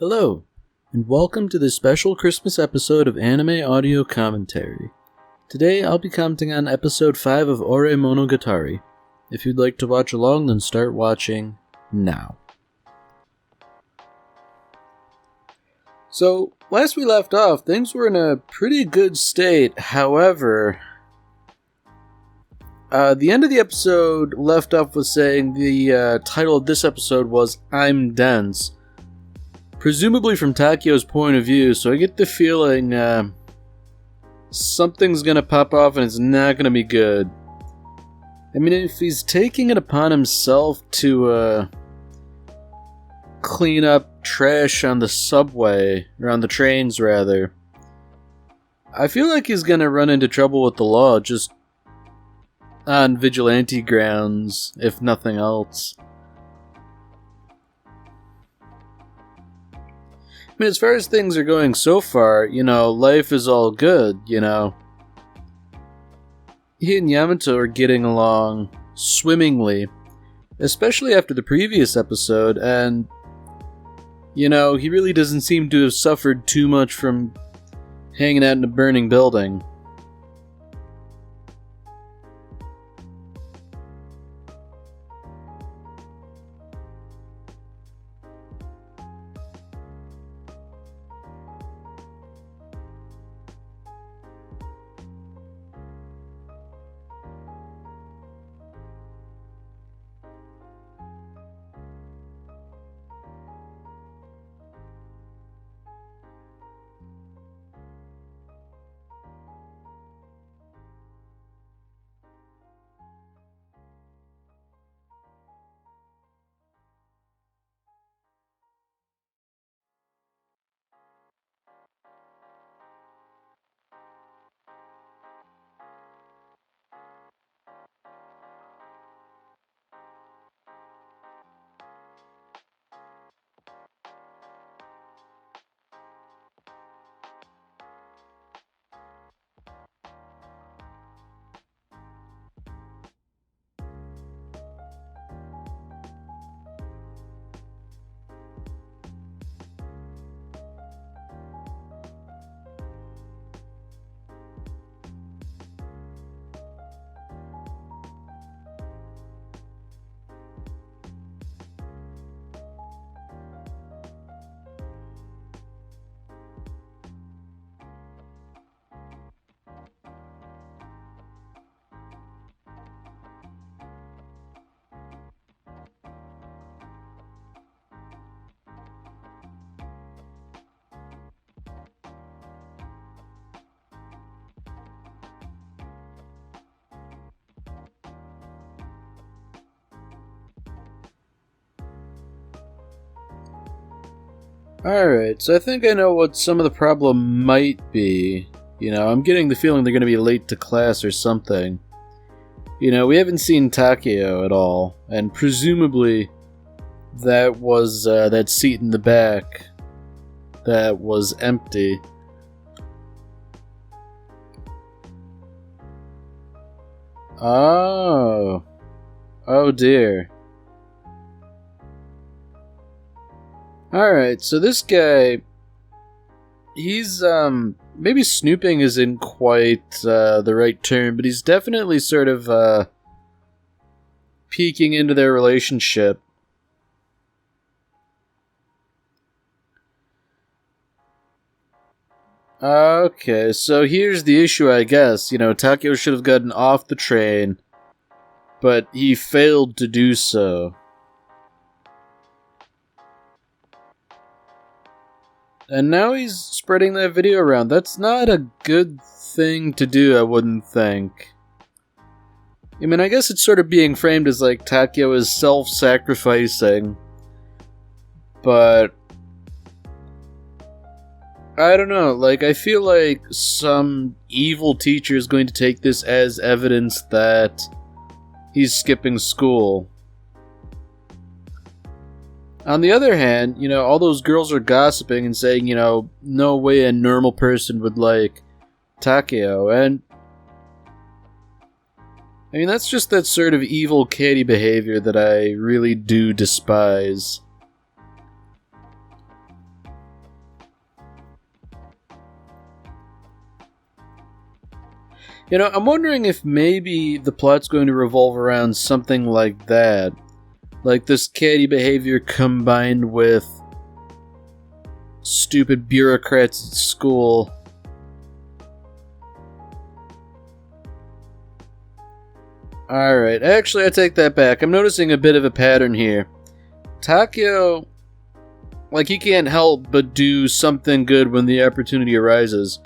Hello, and welcome to this special Christmas episode of Anime Audio Commentary. Today I'll be commenting on episode 5 of Ore Monogatari. If you'd like to watch along, then start watching now. So, last we left off, things were in a pretty good state. However, the end of the episode left off with saying the title of this episode was I'm Dense. Presumably from Takeo's point of view, so I get the feeling something's gonna pop off and it's not gonna be good. I mean, if he's taking it upon himself to clean up trash on the subway, or on the trains rather, I feel like he's gonna run into trouble with the law just on vigilante grounds, if nothing else. I mean, as far as things are going so far, life is all good, He and Yamato are getting along swimmingly, especially after the previous episode, and, he really doesn't seem to have suffered too much from hanging out in a burning building. Alright, so I think I know what some of the problem might be. I'm getting the feeling they're going to be late to class or something. We haven't seen Takeo at all, and presumably that was that seat in the back that was empty. Oh dear. Alright, so this guy, he's, maybe snooping isn't quite the right term, but he's definitely sort of peeking into their relationship. Okay, so here's the issue, I guess. Takeo should have gotten off the train, but he failed to do so. And now he's spreading that video around. That's not a good thing to do, I wouldn't think. I mean, I guess it's sort of being framed as like Takeo is self-sacrificing. But I don't know, I feel like some evil teacher is going to take this as evidence that he's skipping school. On the other hand, all those girls are gossiping and saying, no way a normal person would like Takeo, and I mean, that's just that sort of evil catty behavior that I really do despise. You know, I'm wondering if maybe the plot's going to revolve around something like that. Like this catty behavior combined with stupid bureaucrats at school. Alright, actually I take that back. I'm noticing a bit of a pattern here. Takeo, like, he can't help but do something good when the opportunity arises.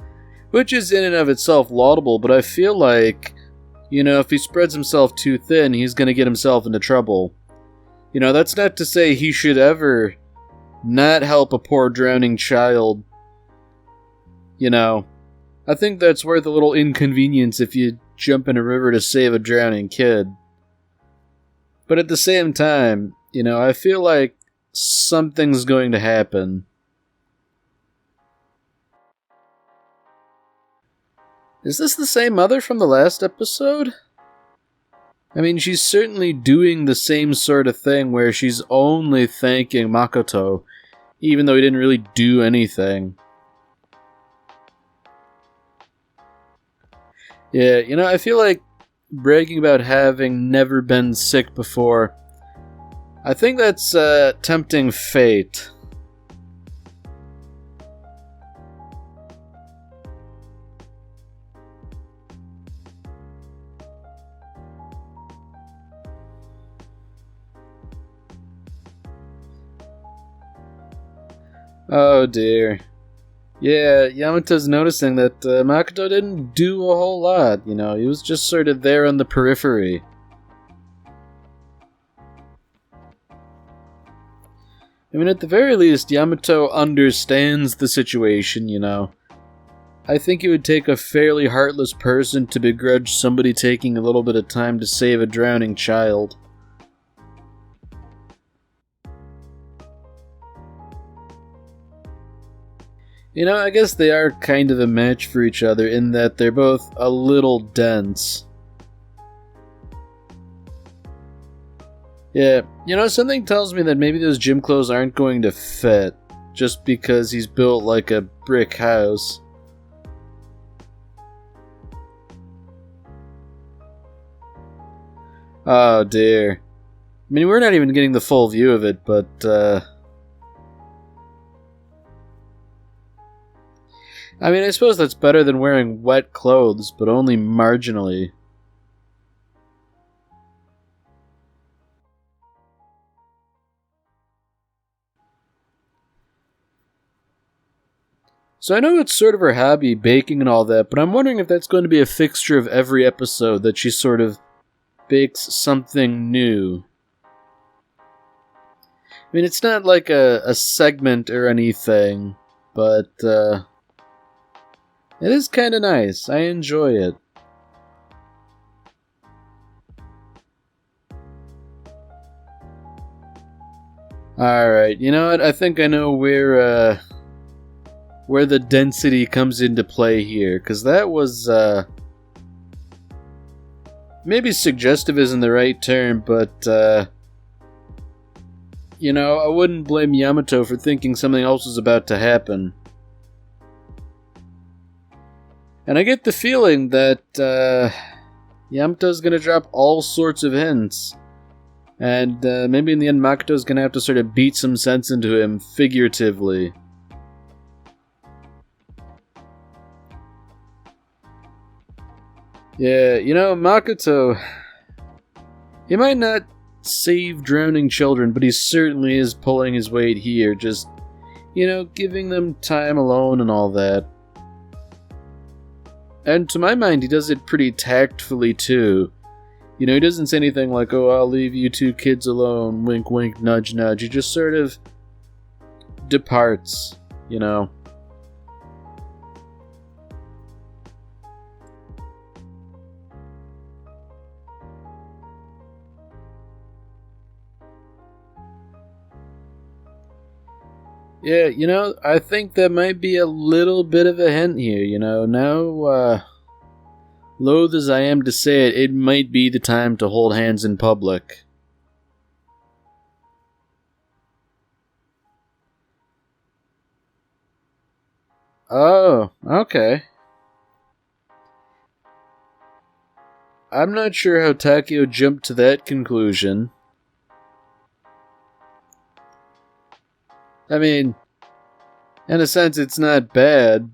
Which is in and of itself laudable, but I feel like, you know, if he spreads himself too thin, he's gonna get himself into trouble. You know, that's not to say he should ever not help a poor drowning child. You know, I think that's worth a little inconvenience if you jump in a river to save a drowning kid. But at the same time, you know, I feel like something's going to happen. Is this the same mother from the last episode? I mean, she's certainly doing the same sort of thing where she's only thanking Makoto, even though he didn't really do anything. Yeah, you know, I feel like bragging about having never been sick before, I think that's tempting fate. Oh dear. Yeah, Yamato's noticing that Makoto didn't do a whole lot, you know, he was just sort of there on the periphery. I mean, at the very least, Yamato understands the situation, you know. I think it would take a fairly heartless person to begrudge somebody taking a little bit of time to save a drowning child. You know, I guess they are kind of a match for each other in that they're both a little dense. Yeah, you know, something tells me that maybe those gym clothes aren't going to fit, just because he's built like a brick house. Oh dear. I mean, we're not even getting the full view of it, but, I mean, I suppose that's better than wearing wet clothes, but only marginally. So I know it's sort of her hobby, baking and all that, but I'm wondering if that's going to be a fixture of every episode, that she sort of bakes something new. I mean, it's not like a segment or anything, but, it is kind of nice. I enjoy it. Alright, you know what? I think I know where the density comes into play here, because that was, maybe suggestive isn't the right term, but, you know, I wouldn't blame Yamato for thinking something else was about to happen. And I get the feeling that, Yamato's gonna drop all sorts of hints. And, maybe in the end Makoto's gonna have to sort of beat some sense into him, figuratively. Yeah, you know, Makoto, he might not save drowning children, but he certainly is pulling his weight here, just, you know, giving them time alone and all that. And to my mind, he does it pretty tactfully, too. You know, he doesn't say anything like, oh, I'll leave you two kids alone, wink wink, nudge nudge. He just sort of departs, you know. Yeah, you know, I think there might be a little bit of a hint here, you know. Now, loath as I am to say it, it might be the time to hold hands in public. Oh, okay. I'm not sure how Takeo jumped to that conclusion. I mean, in a sense, it's not bad.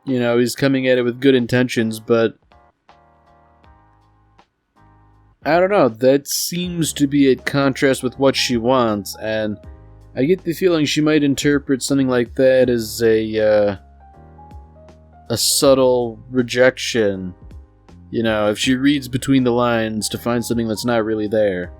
You know, he's coming at it with good intentions, but I don't know, that seems to be at contrast with what she wants, and I get the feeling she might interpret something like that as a subtle rejection. You know, if she reads between the lines to find something that's not really there.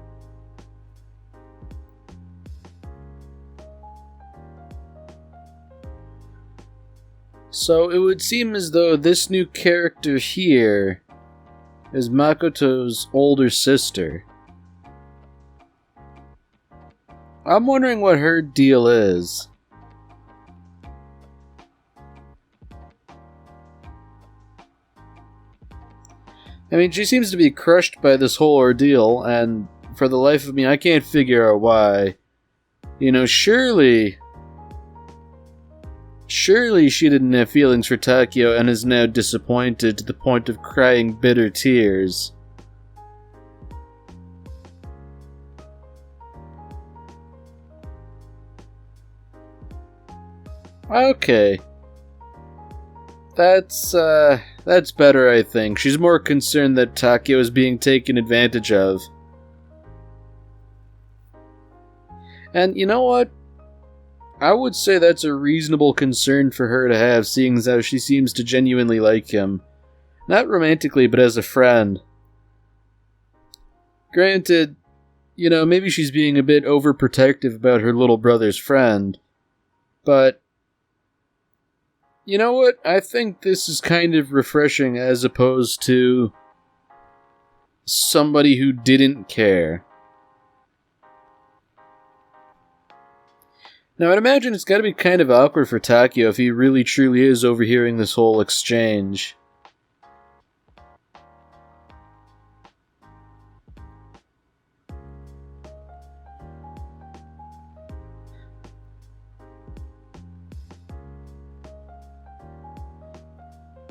So it would seem as though this new character here is Makoto's older sister. I'm wondering what her deal is. I mean, she seems to be crushed by this whole ordeal, and for the life of me, I can't figure out why. You know, surely she didn't have feelings for Takeo and is now disappointed to the point of crying bitter tears. Okay. That's better, I think. She's more concerned that Takeo is being taken advantage of. And you know what? I would say that's a reasonable concern for her to have, seeing as how she seems to genuinely like him. Not romantically, but as a friend. Granted, you know, maybe she's being a bit overprotective about her little brother's friend. But you know what? I think this is kind of refreshing as opposed to somebody who didn't care. Now, I'd imagine it's gotta be kind of awkward for Takeo if he really truly is overhearing this whole exchange.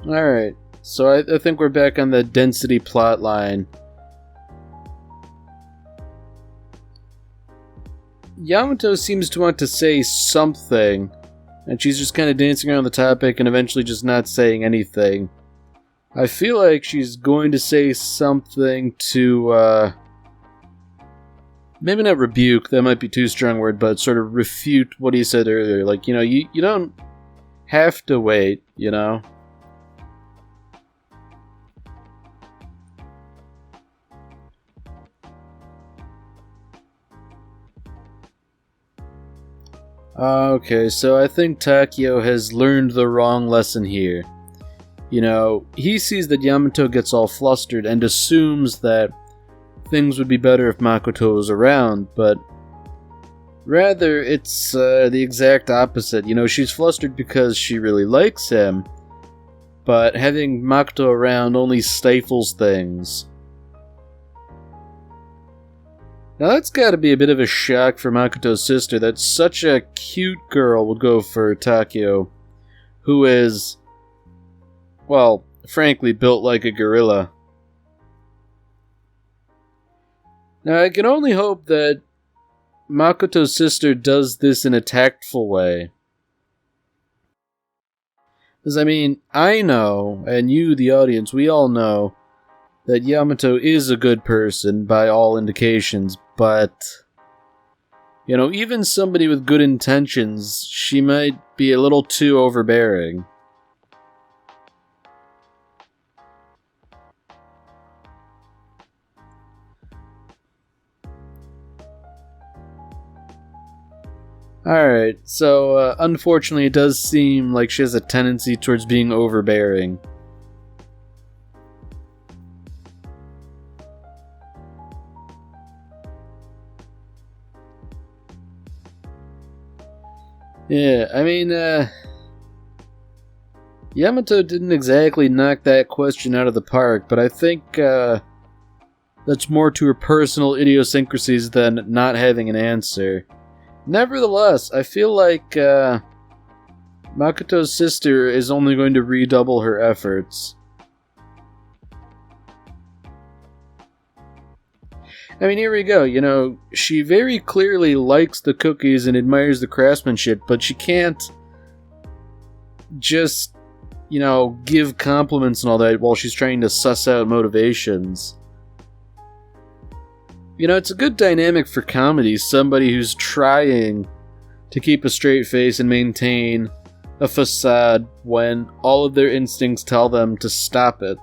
Alright, so I think we're back on the density plot line. Yamato seems to want to say something, and she's just kind of dancing around the topic and eventually just not saying anything. I feel like she's going to say something to, maybe not rebuke, that might be too strong a word, but sort of refute what he said earlier. Like, you know, you don't have to wait, you know? Okay, so I think Takeo has learned the wrong lesson here. You know, he sees that Yamato gets all flustered and assumes that things would be better if Makoto was around, but rather it's the exact opposite. You know, she's flustered because she really likes him, but having Makoto around only stifles things. Now that's gotta be a bit of a shock for Makoto's sister that such a cute girl would go for Takeo, who is, well, frankly built like a gorilla. Now I can only hope that Makoto's sister does this in a tactful way. Because, I mean, I know, and you, the audience, we all know, that Yamato is a good person by all indications, but, you know, even somebody with good intentions, she might be a little too overbearing. Alright, so unfortunately it does seem like she has a tendency towards being overbearing. Yeah, I mean, Yamato didn't exactly knock that question out of the park, but I think that's more to her personal idiosyncrasies than not having an answer. Nevertheless, I feel like Makoto's sister is only going to redouble her efforts. I mean, here we go. She very clearly likes the cookies and admires the craftsmanship, but she can't just, give compliments and all that while she's trying to suss out motivations. It's a good dynamic for comedy, somebody who's trying to keep a straight face and maintain a facade when all of their instincts tell them to stop it.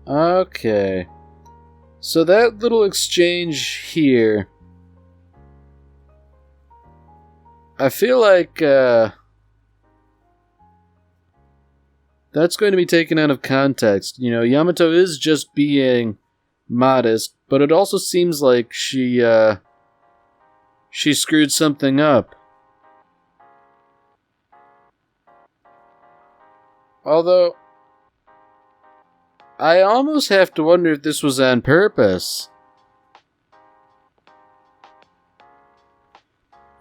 Okay. So that little exchange here, I feel like that's going to be taken out of context. Yamato is just being modest, but it also seems like she screwed something up. Although, I almost have to wonder if this was on purpose.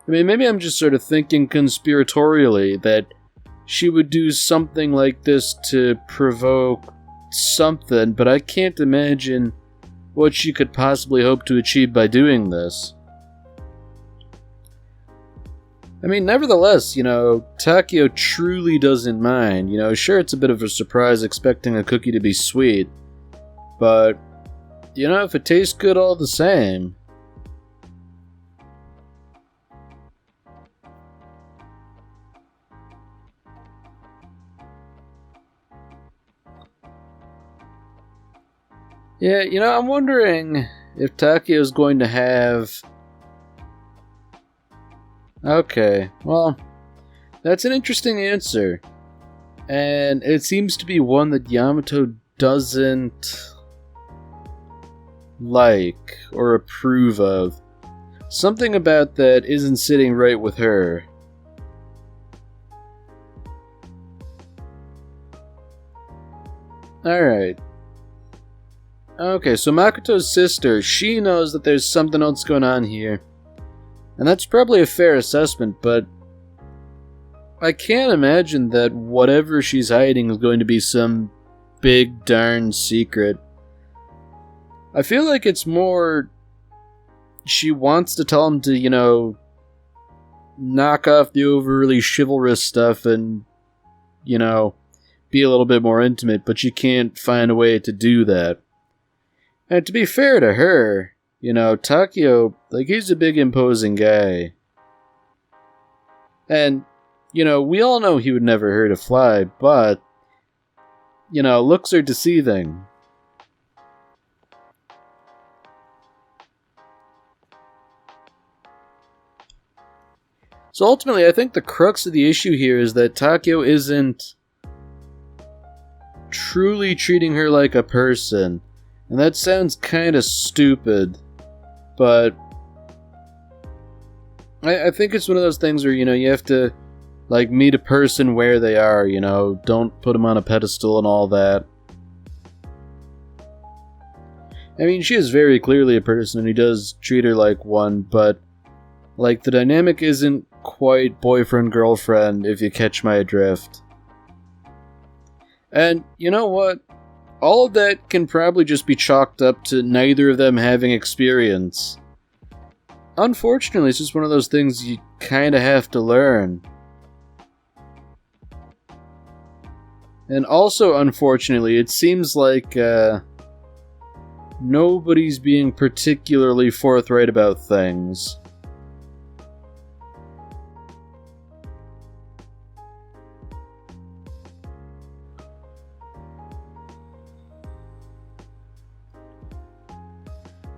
I mean, maybe I'm just sort of thinking conspiratorially that she would do something like this to provoke something, but I can't imagine what she could possibly hope to achieve by doing this. I mean, nevertheless, Takeo truly doesn't mind. Sure, it's a bit of a surprise expecting a cookie to be sweet, but, if it tastes good all the same. Yeah, I'm wondering if Takeo's going to have... Okay, well, that's an interesting answer. And it seems to be one that Yamato doesn't like or approve of. Something about that isn't sitting right with her. Alright. Okay, so Makoto's sister, she knows that there's something else going on here. And that's probably a fair assessment, but I can't imagine that whatever she's hiding is going to be some big darn secret. I feel like it's more she wants to tell him to, knock off the overly chivalrous stuff and, be a little bit more intimate, but she can't find a way to do that. And to be fair to her, Takeo, he's a big imposing guy. And, we all know he would never hurt a fly, but, looks are deceiving. So ultimately, I think the crux of the issue here is that Takeo isn't truly treating her like a person. And that sounds kind of stupid, but I think it's one of those things where, you have to, meet a person where they are, don't put them on a pedestal and all that. I mean, she is very clearly a person and he does treat her like one, but, the dynamic isn't quite boyfriend-girlfriend, if you catch my drift. And, you know what? All of that can probably just be chalked up to neither of them having experience. Unfortunately, it's just one of those things you kinda have to learn. And also, unfortunately, it seems like, nobody's being particularly forthright about things.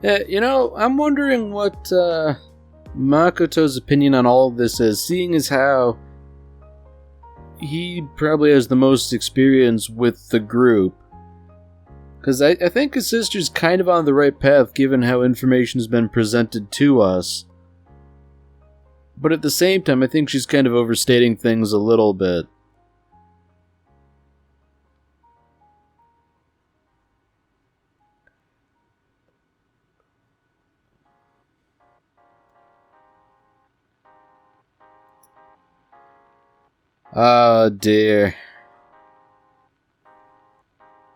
Yeah, I'm wondering what Makoto's opinion on all of this is, seeing as how he probably has the most experience with the group. Because I think his sister's kind of on the right path given how information's been presented to us. But at the same time, I think she's kind of overstating things a little bit. Oh dear.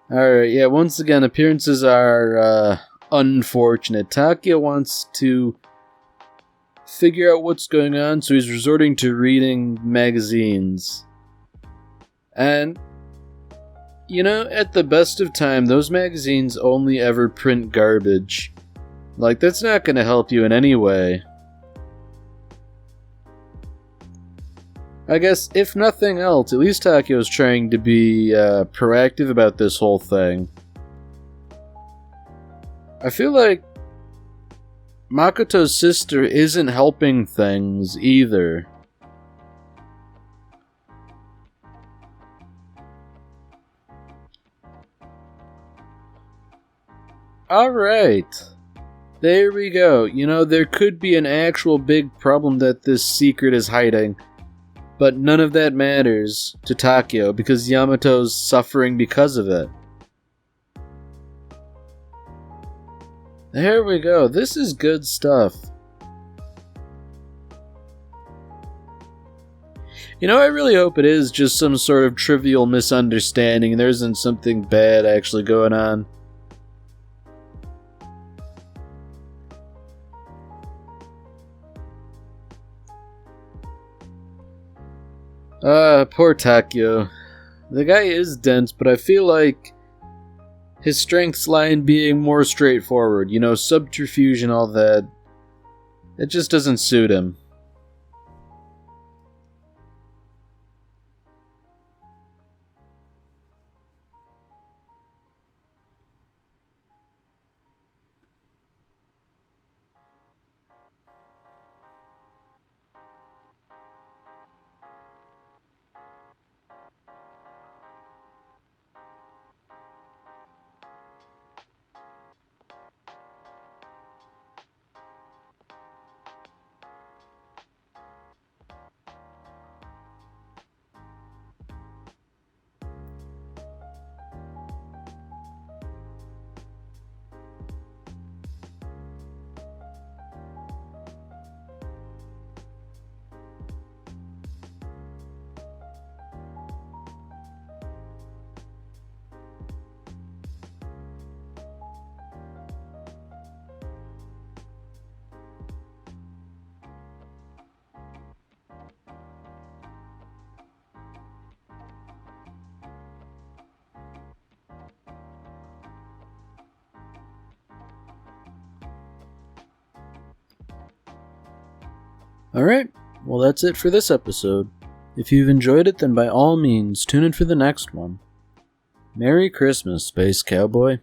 Alright, yeah, once again, appearances are unfortunate. Takeo wants to figure out what's going on, so he's resorting to reading magazines. And, you know, at the best of time, those magazines only ever print garbage. Like, that's not gonna help you in any way. I guess, if nothing else, at least Takeo's trying to be proactive about this whole thing. I feel like Makoto's sister isn't helping things either. Alright. There we go. You know, there could be an actual big problem that this secret is hiding. But none of that matters to Takeo because Yamato's suffering because of it. There we go. This is good stuff. You know, I really hope it is just some sort of trivial misunderstanding and there isn't something bad actually going on. Poor Takeo. The guy is dense, but I feel like his strengths lie in being more straightforward. You know, subterfuge and all that. It just doesn't suit him. Alright, well that's it for this episode. If you've enjoyed it, then by all means, tune in for the next one. Merry Christmas, Space Cowboy.